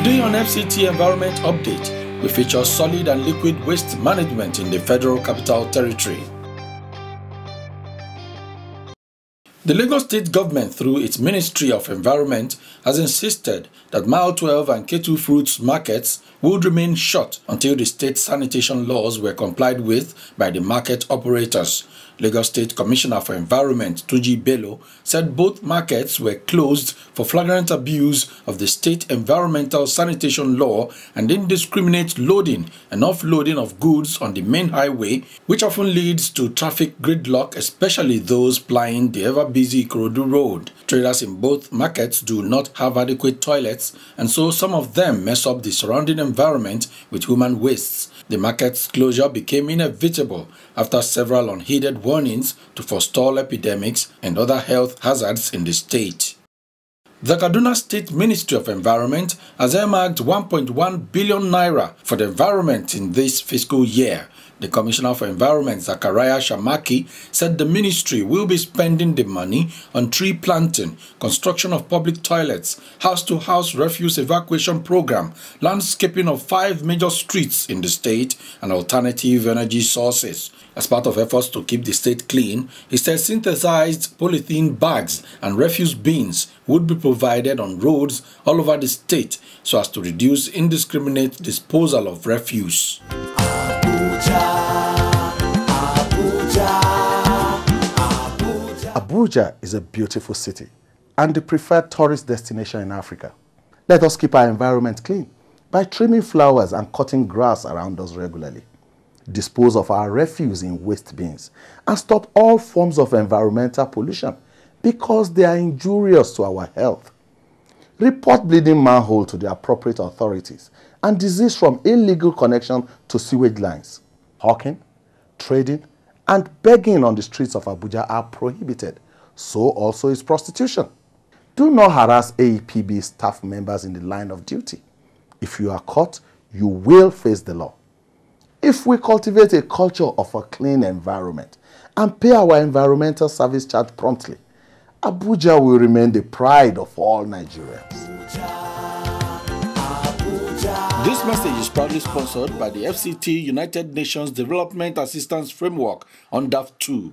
Today on FCT Environment Update, we feature solid and liquid waste management in the Federal Capital Territory. The Lagos State Government, through its Ministry of Environment, has insisted that Mile 12 and Ketu Fruits markets would remain shut until the state sanitation laws were complied with by the market operators. Lagos State Commissioner for Environment, Tunji Bello, said both markets were closed for flagrant abuse of the state environmental sanitation law and indiscriminate loading and offloading of goods on the main highway, which often leads to traffic gridlock, especially those plying the ever-busy Ikorodu Road. Traders in both markets do not have adequate toilets, and so some of them mess up the surrounding environment with human wastes. The market's closure became inevitable after several unheeded warnings to forestall epidemics and other health hazards in the state. The Kaduna State Ministry of Environment has earmarked 1.1 billion naira for the environment in this fiscal year. The Commissioner for Environment, Zachariah Shamaki, said the ministry will be spending the money on tree planting, construction of public toilets, house-to-house refuse evacuation program, landscaping of 5 major streets in the state, and alternative energy sources. As part of efforts to keep the state clean, he said synthesized polythene bags and refuse bins would be provided on roads all over the state so as to reduce indiscriminate disposal of refuse. Abuja is a beautiful city and the preferred tourist destination in Africa. Let us keep our environment clean by trimming flowers and cutting grass around us regularly. Dispose of our refuse in waste bins and stop all forms of environmental pollution because they are injurious to our health. Report bleeding manhole to the appropriate authorities and disease from illegal connection to sewage lines. Hawking, trading, and begging on the streets of Abuja are prohibited. So also is prostitution. Do not harass AEPB staff members in the line of duty. If you are caught, you will face the law. If we cultivate a culture of a clean environment and pay our environmental service charge promptly, Abuja will remain the pride of all Nigerians. This message is proudly sponsored by the FCT United Nations Development Assistance Framework UNDAF 2.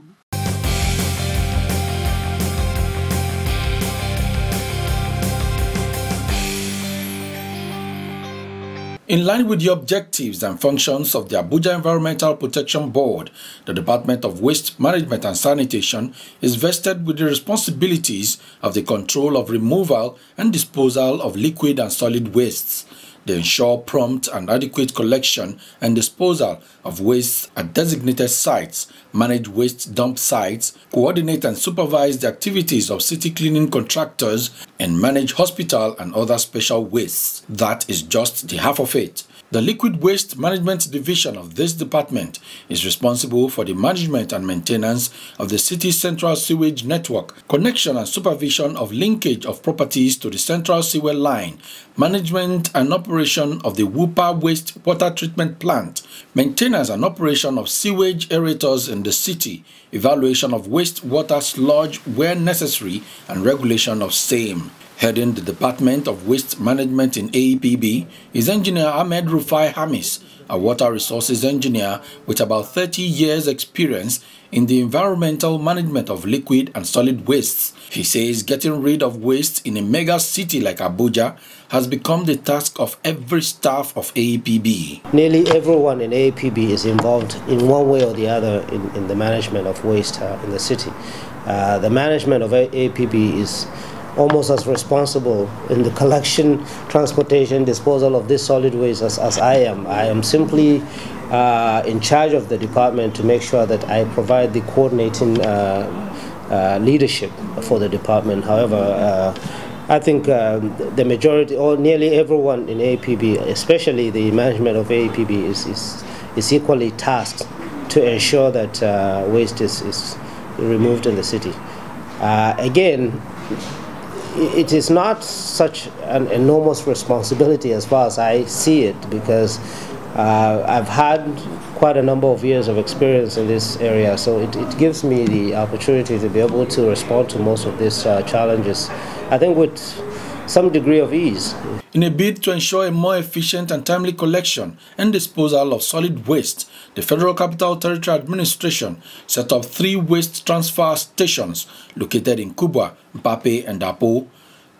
In line with the objectives and functions of the Abuja Environmental Protection Board, the Department of Waste Management and Sanitation is vested with the responsibilities of the control of removal and disposal of liquid and solid wastes. They ensure prompt and adequate collection and disposal of waste at designated sites, manage waste dump sites, coordinate and supervise the activities of city cleaning contractors, and manage hospital and other special wastes. That is just the half of it. The Liquid Waste Management Division of this department is responsible for the management and maintenance of the city's central sewage network, connection and supervision of linkage of properties to the central sewer line, management and operation of the WUPA waste water treatment plant, maintenance and operation of sewage aerators in the city, evaluation of wastewater sludge where necessary, and regulation of same. Heading the Department of Waste Management in AEPB is Engineer Ahmed Rufai Hamis, a water resources engineer with about 30 years' experience in the environmental management of liquid and solid wastes. He says getting rid of waste in a mega city like Abuja has become the task of every staff of AEPB. Nearly everyone in AEPB is involved in one way or the other in the management of waste in the city. The management of AEPB is almost as responsible in the collection, transportation, disposal of this solid waste as I am. I am simply in charge of the department to make sure that I provide the coordinating leadership for the department. However, I think the majority, or nearly everyone in AEPB, especially the management of AEPB, is equally tasked to ensure that waste is removed in the city. Again, it is not such an enormous responsibility as far as I see it, because I've had quite a number of years of experience in this area, so it gives me the opportunity to be able to respond to most of these challenges. I think with some degree of ease. In a bid to ensure a more efficient and timely collection and disposal of solid waste, the Federal Capital Territory Administration set up 3 waste transfer stations located in Kubwa, Mpape, and Apo.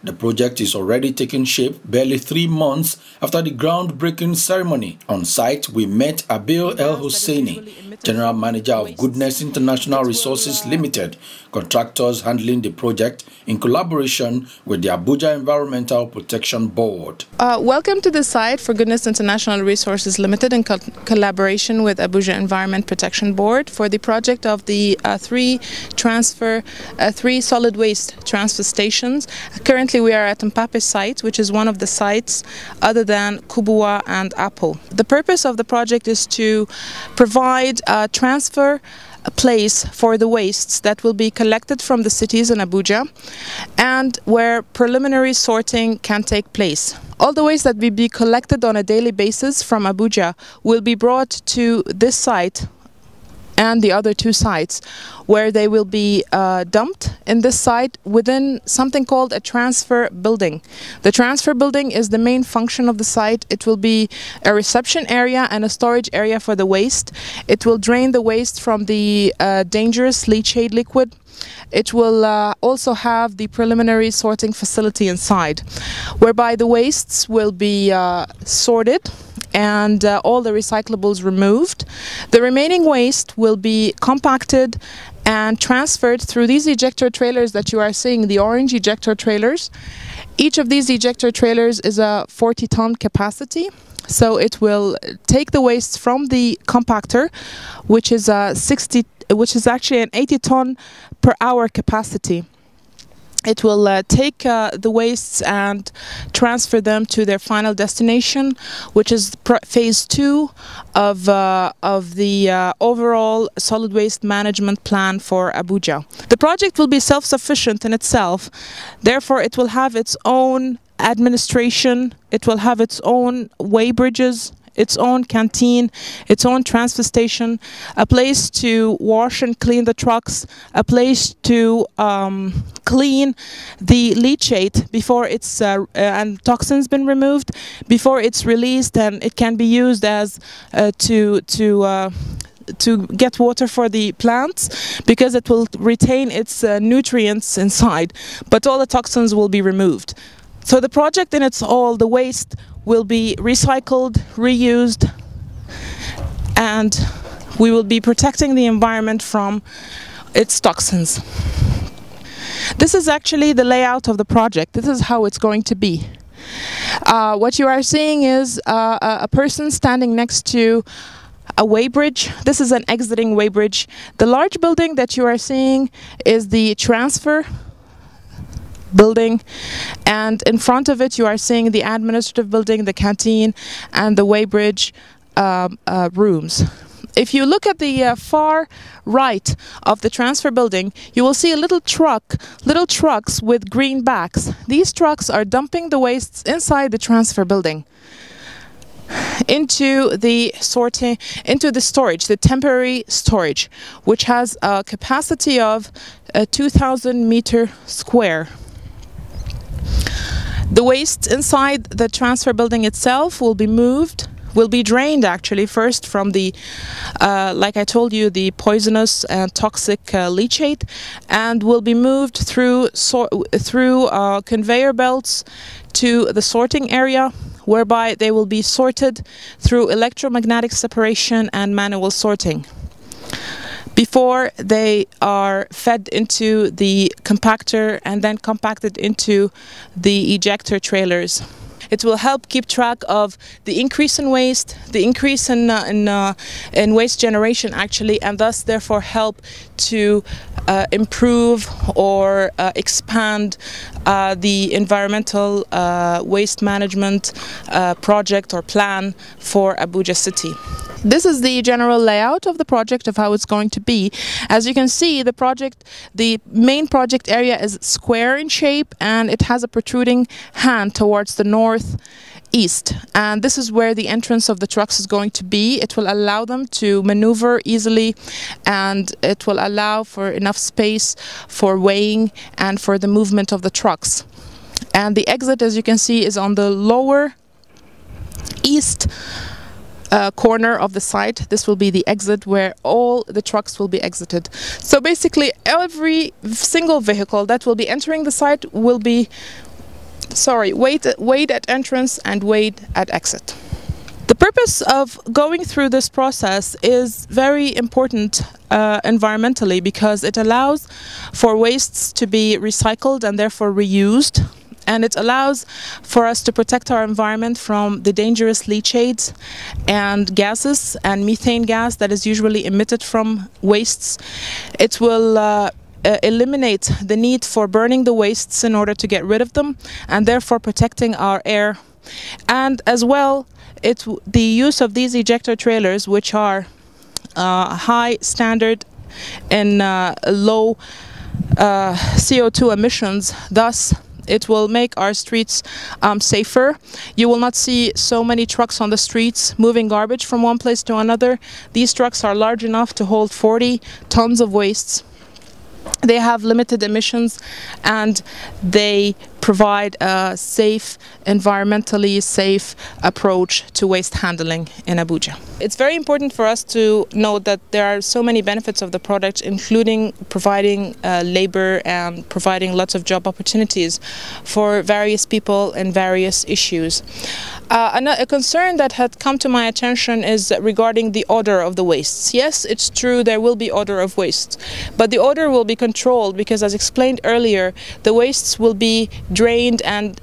The project is already taking shape barely 3 months after the groundbreaking ceremony. On site, we met Abil El Hosseini, General Manager of Goodness International Resources Limited, contractors handling the project in collaboration with the Abuja Environmental Protection Board. Welcome to the site for Goodness International Resources Limited in collaboration with Abuja Environment Protection Board for the project of the 3 solid waste transfer stations. Currently, we are at Mpape site, which is one of the sites other than Kubwa and Apo. The purpose of the project is to provide a transfer place for the wastes that will be collected from the cities in Abuja and where preliminary sorting can take place. All the waste that will be collected on a daily basis from Abuja will be brought to this site and the other 2 sites, where they will be dumped in this site within something called a transfer building. The transfer building is the main function of the site. It will be a reception area and a storage area for the waste. It will drain the waste from the dangerous leachate liquid. It will also have the preliminary sorting facility inside, whereby the wastes will be sorted and all the recyclables removed. The remaining waste will be compacted and transferred through these ejector trailers that you are seeing, the orange ejector trailers. Each of these ejector trailers is a 40-ton capacity. So it will take the waste from the compactor, which is actually an 80-ton per hour capacity. It will take the wastes and transfer them to their final destination, which is phase 2 of the overall solid waste management plan for Abuja. The project will be self-sufficient in itself, therefore it will have its own administration, it will have its own weighbridges, its own canteen, its own transfer station, a place to wash and clean the trucks, a place to clean the leachate before it's and toxins been removed before it's released, and it can be used as to get water for the plants, because it will retain its nutrients inside, but all the toxins will be removed. So the project in its all, the waste will be recycled, reused, and we will be protecting the environment from its toxins. This is actually the layout of the project. This is how it's going to be. What you are seeing is a person standing next to a weighbridge. This is an exiting weighbridge. The large building that you are seeing is the transfer building, and in front of it you are seeing the administrative building, the canteen, and the weighbridge rooms. If you look at the far right of the transfer building, you will see a little trucks with green backs. These trucks are dumping the wastes inside the transfer building into the storage, the temporary storage, which has a capacity of 2,000 meters square. The waste inside the transfer building itself will be drained actually first from the, like I told you, the poisonous and toxic leachate, and will be moved through conveyor belts to the sorting area, whereby they will be sorted through electromagnetic separation and manual sorting before they are fed into the compactor and then compacted into the ejector trailers. It will help keep track of the increase in waste, the increase in waste generation actually, and thus therefore help to improve or expand the environmental waste management project or plan for Abuja City. This is the general layout of the project, of how it's going to be. As you can see, the main project area is square in shape, and it has a protruding hand towards the northeast. And this is where the entrance of the trucks is going to be. It will allow them to maneuver easily, and it will allow for enough space for weighing and for the movement of the trucks. And the exit, as you can see, is on the lower east corner of the site. This will be the exit where all the trucks will be exited. So basically every single vehicle that will be entering the site will be weighed at entrance and weighed at exit. The purpose of going through this process is very important environmentally, because it allows for wastes to be recycled and therefore reused. And it allows for us to protect our environment from the dangerous leachates and gases and methane gas that is usually emitted from wastes. It will eliminate the need for burning the wastes in order to get rid of them, and therefore protecting our air. And as well, the use of these ejector trailers, which are high standard and low CO2 emissions, thus it will make our streets safer. You will not see so many trucks on the streets moving garbage from one place to another. These trucks are large enough to hold 40 tons of wastes. They have limited emissions, and they provide a safe, environmentally safe approach to waste handling in Abuja. It's very important for us to note that there are so many benefits of the product, including providing labor and providing lots of job opportunities for various people in various issues. A concern that had come to my attention is regarding the order of the wastes. Yes, it's true, there will be order of waste, but the order will be controlled, because as explained earlier, the wastes will be drained and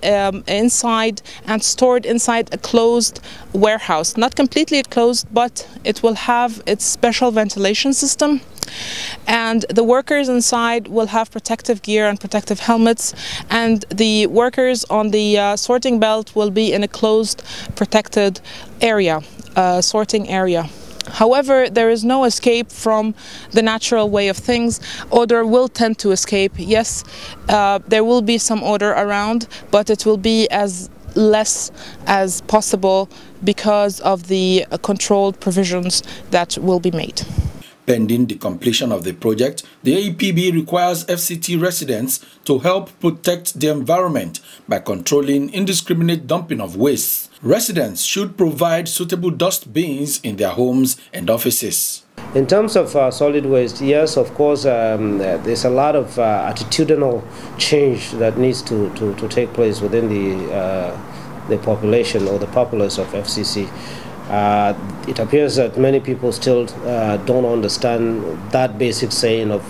inside and stored inside a closed warehouse. Not completely closed, but it will have its special ventilation system. And the workers inside will have protective gear and protective helmets, and the workers on the sorting belt will be in a closed, protected area, sorting area. However, there is no escape from the natural way of things. Odor will tend to escape. Yes, there will be some odor around, but it will be as less as possible because of the controlled provisions that will be made. Pending the completion of the project, the AEPB requires FCT residents to help protect the environment by controlling indiscriminate dumping of waste. Residents should provide suitable dust bins in their homes and offices. In terms of solid waste, yes, of course, there's a lot of attitudinal change that needs to take place within the population or the populace of FCC. It appears that many people still don't understand that basic saying of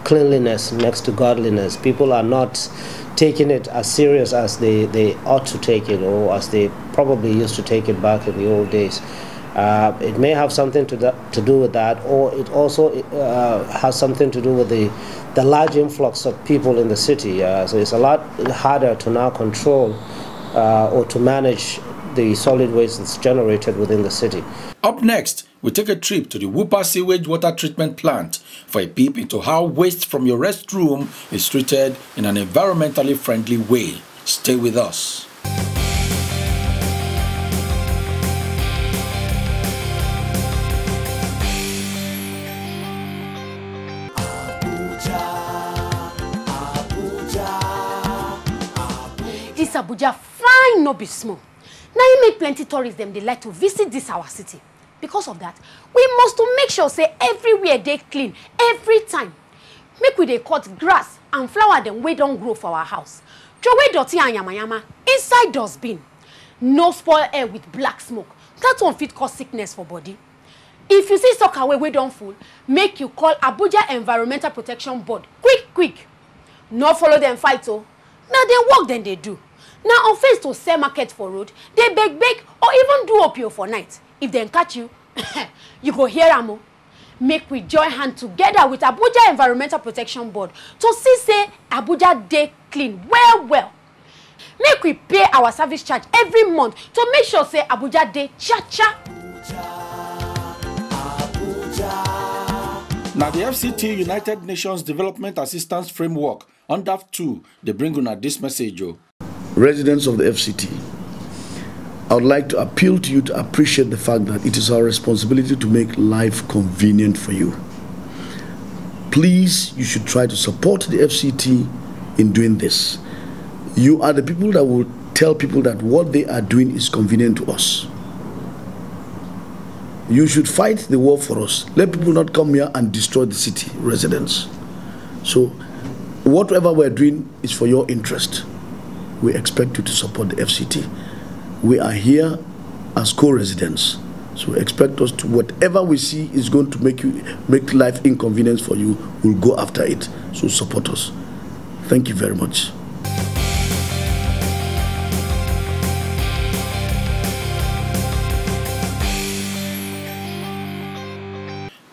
cleanliness next to godliness. People are not taking it as serious as they ought to take it, or as they probably used to take it back in the old days. It may have something to do with that, or it also has something to do with the large influx of people in the city. So it's a lot harder to now control or to manage the solid waste that's generated within the city. Up next, we take a trip to the WUPA sewage water treatment plant for a peep into how waste from your restroom is treated in an environmentally friendly way. Stay with us. This Abuja fine no be small. Now you make plenty tourists them they like to visit this our city. Because of that, we must to make sure say everywhere they clean every time. Make we they cut grass and flower them we don't grow for our house. Throw away dirty and yamayama inside dustbin. No spoil air with black smoke. That one fit cause sickness for body. If you see sock away we don't full, make you call Abuja Environmental Protection Board. Quick. No follow them fight oh. Now they work then they do. Now offense to sell market for road, they beg or even do opio for night. If they catch you, you go hear amo. Make we join hand together with Abuja Environmental Protection Board to see say Abuja dey clean well. Make we pay our service charge every month to make sure say Abuja dey cha-cha. Now the FCT United Nations Development Assistance Framework, UNDAF 2, they bring on this message. Residents of the FCT, I would like to appeal to you to appreciate the fact that it is our responsibility to make life convenient for you. Please, you should try to support the FCT in doing this. You are the people that will tell people that what they are doing is convenient to us. You should fight the war for us. Let people not come here and destroy the city residents. So whatever we're doing is for your interest. We expect you to support the FCT. We are here as co-residents. So expect us to, whatever we see is going to make life inconvenience for you, we'll go after it. So support us. Thank you very much.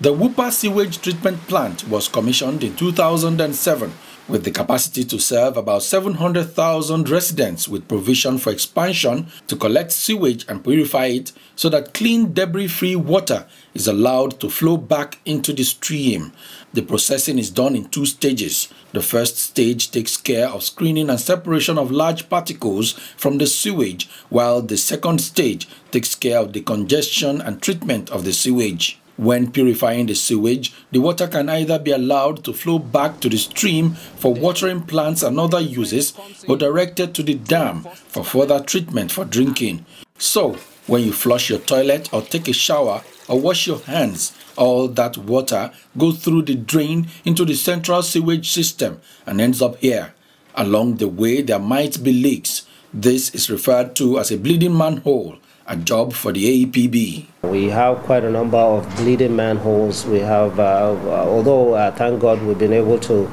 The WUPA sewage treatment plant was commissioned in 2007 with the capacity to serve about 700,000 residents, with provision for expansion to collect sewage and purify it so that clean, debris-free water is allowed to flow back into the stream. The processing is done in 2 stages. The first stage takes care of screening and separation of large particles from the sewage, while the second stage takes care of decongestion and treatment of the sewage. When purifying the sewage, the water can either be allowed to flow back to the stream for watering plants and other uses, or directed to the dam for further treatment for drinking. So, when you flush your toilet or take a shower or wash your hands, all that water goes through the drain into the central sewage system and ends up here. Along the way, there might be leaks. This is referred to as a bleeding manhole, a job for the AEPB. We have quite a number of bleeding manholes. We have, although thank God we've been able to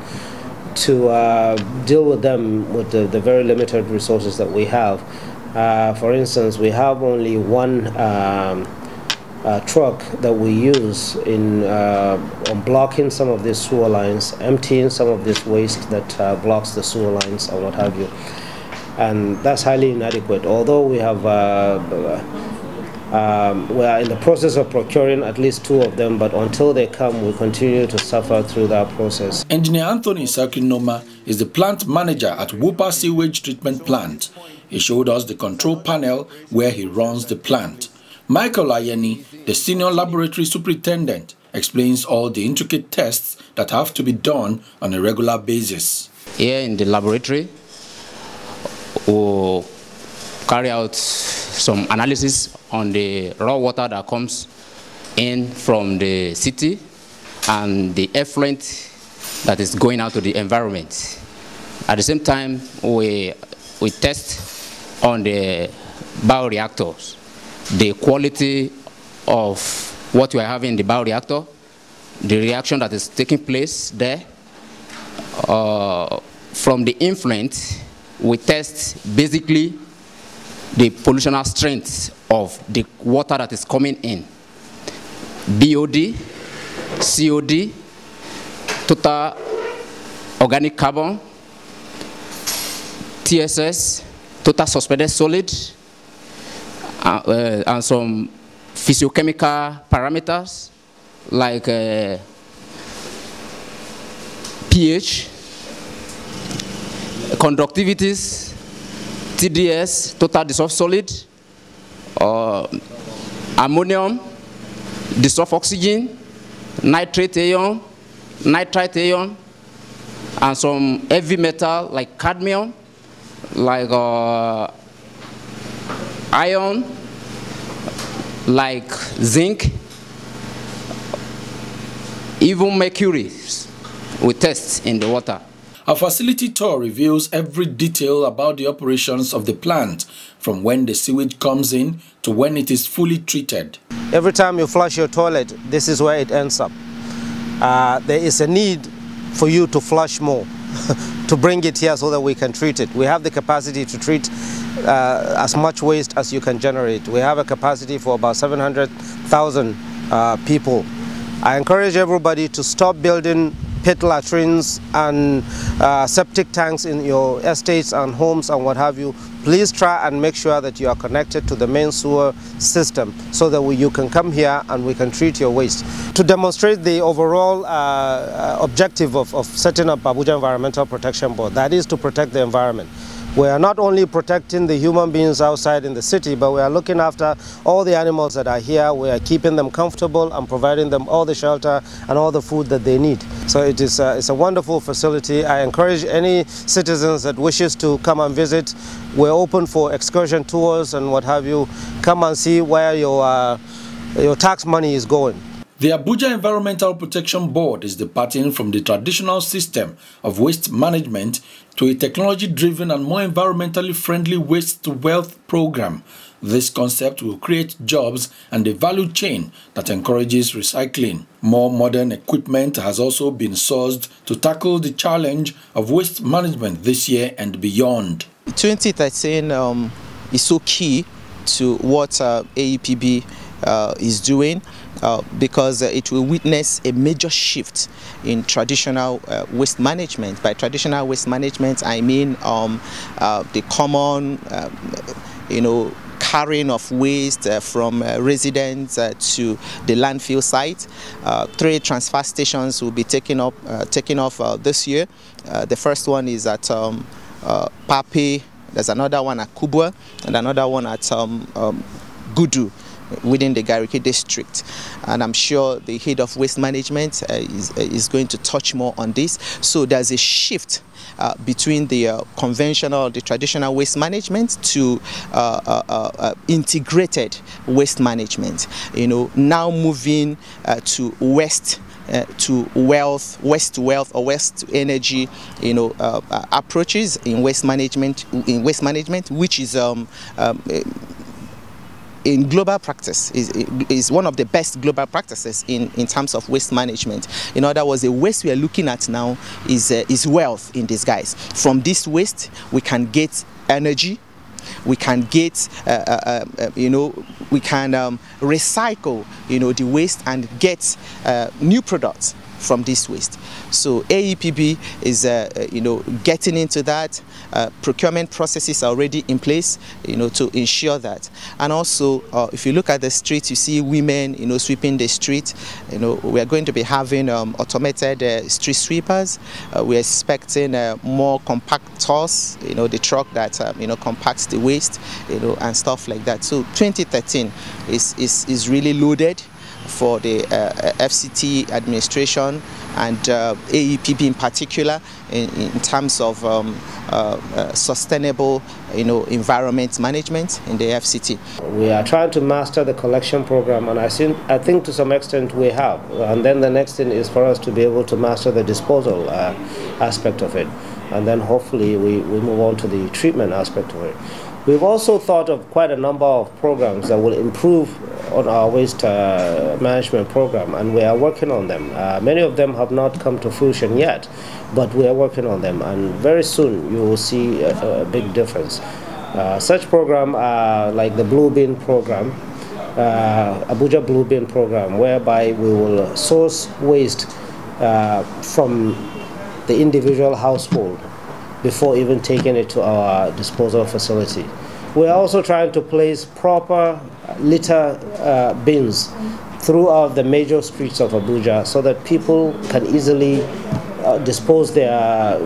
deal with them with the very limited resources that we have. For instance, we have only one truck that we use in on blocking some of these sewer lines, emptying some of this waste that blocks the sewer lines and what have you. And that's highly inadequate. Although we have, we are in the process of procuring at least 2 of them, but until they come, we continue to suffer through that process. Engineer Anthony Sarkinoma is the plant manager at WUPA Sewage Treatment Plant. He showed us the control panel where he runs the plant. Michael Ayeni, the senior laboratory superintendent, explains all the intricate tests that have to be done on a regular basis. Here in the laboratory, we'll carry out some analysis on the raw water that comes in from the city and the effluent that is going out to the environment. At the same time, we test on the bioreactors, the quality of what we are having in the bioreactor, the reaction that is taking place there. From the influent, we test basically the pollutional strength of the water that is coming in. BOD, COD, total organic carbon, TSS, total suspended solid, and some physiochemical parameters like pH, conductivities, TDS, total dissolved solid, ammonium, dissolved oxygen, nitrate ion, nitrite ion, and some heavy metal like cadmium, like iron, like zinc, even mercury we test in the water. A facility tour reveals every detail about the operations of the plant, from when the sewage comes in to when it is fully treated. Every time you flush your toilet, this is where it ends up. There is a need for you to flush more, to bring it here so that we can treat it. We have the capacity to treat as much waste as you can generate. We have a capacity for about 700,000 people. I encourage everybody to stop building pit latrines and septic tanks in your estates and homes and what have you. Please try and make sure that you are connected to the main sewer system so that you can come here and we can treat your waste. To demonstrate the overall objective of setting up Abuja Environmental Protection Board, that is to protect the environment. We are not only protecting the human beings outside in the city, but we are looking after all the animals that are here. We are keeping them comfortable and providing them all the shelter and all the food that they need. So it's a wonderful facility. I encourage any citizens that wishes to come and visit. We're open for excursion tours and what have you. Come and see where your tax money is going. The Abuja Environmental Protection Board is departing from the traditional system of waste management to a technology-driven and more environmentally friendly waste-to-wealth program. This concept will create jobs and a value chain that encourages recycling. More modern equipment has also been sourced to tackle the challenge of waste management this year and beyond. 2013 is so key to what AEPB is doing because it will witness a major shift in traditional waste management. By traditional waste management, I mean the common, carrying of waste from residents to the landfill site. 3 transfer stations will be taken off this year. The first one is at Pape, there's another one at Kubwa, and another one at Gudu within the Gariki district. And I'm sure the head of waste management is going to touch more on this. So there's a shift between the conventional, the traditional waste management to integrated waste management. Now moving to waste to wealth, waste to wealth or waste to energy, approaches in waste management, which is in global practice is one of the best global practices in terms of waste management. In other words, the waste we are looking at now is wealth in disguise. From this waste, we can get energy, we can get, we can recycle, the waste and get new products from this waste. So AEPB is, getting into that. Procurement processes are already in place, to ensure that. And also, if you look at the street, you see women, sweeping the street. We are going to be having automated street sweepers. We're expecting more compactors, the truck that, compacts the waste, and stuff like that. So 2013 is really loaded for the FCT administration and AEPB in particular in terms of sustainable environment management in the FCT. We are trying to master the collection program, and I think to some extent we have. And then the next thing is for us to be able to master the disposal aspect of it. And then hopefully we move on to the treatment aspect of it. We've also thought of quite a number of programs that will improve on our waste management program, and we are working on them. Many of them have not come to fruition yet, but we are working on them, and very soon you will see a big difference. Such program like the Blue Bin program, Abuja Blue Bin program, whereby we will source waste from the individual household before even taking it to our disposal facility. We're also trying to place proper litter bins throughout the major streets of Abuja so that people can easily dispose their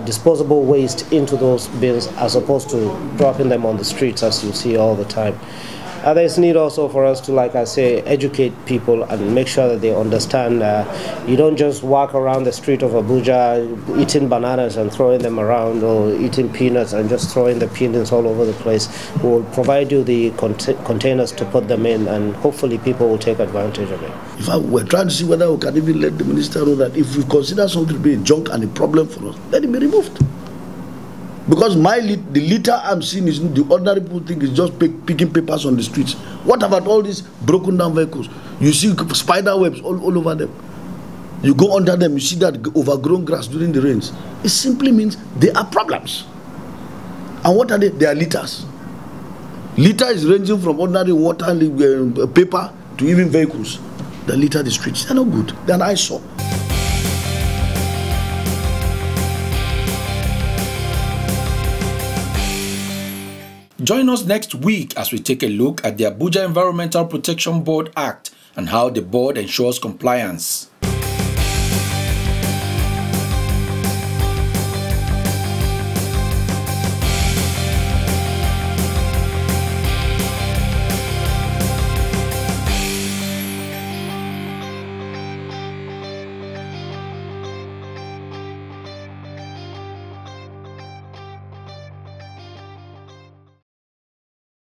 disposable waste into those bins as opposed to dropping them on the streets as you see all the time. There's need also for us to, like I say, educate people and make sure that they understand you don't just walk around the street of Abuja eating bananas and throwing them around, or eating peanuts and just throwing the peanuts all over the place. We'll provide you the containers to put them in, and hopefully people will take advantage of it. In fact, we're trying to see whether we can even let the minister know that if we consider something to be a junk and a problem for us, let it be removed. Because the litter I'm seeing is the ordinary people think is just picking papers on the streets. What about all these broken down vehicles? You see spider webs all over them. You go under them, you see that overgrown grass during the rains. It simply means there are problems. And what are they? They are litters. Litter is ranging from ordinary water, paper to even vehicles that litter the streets. They're not good. They're an eyesore. Join us next week as we take a look at the Abuja Environmental Protection Board Act and how the board ensures compliance.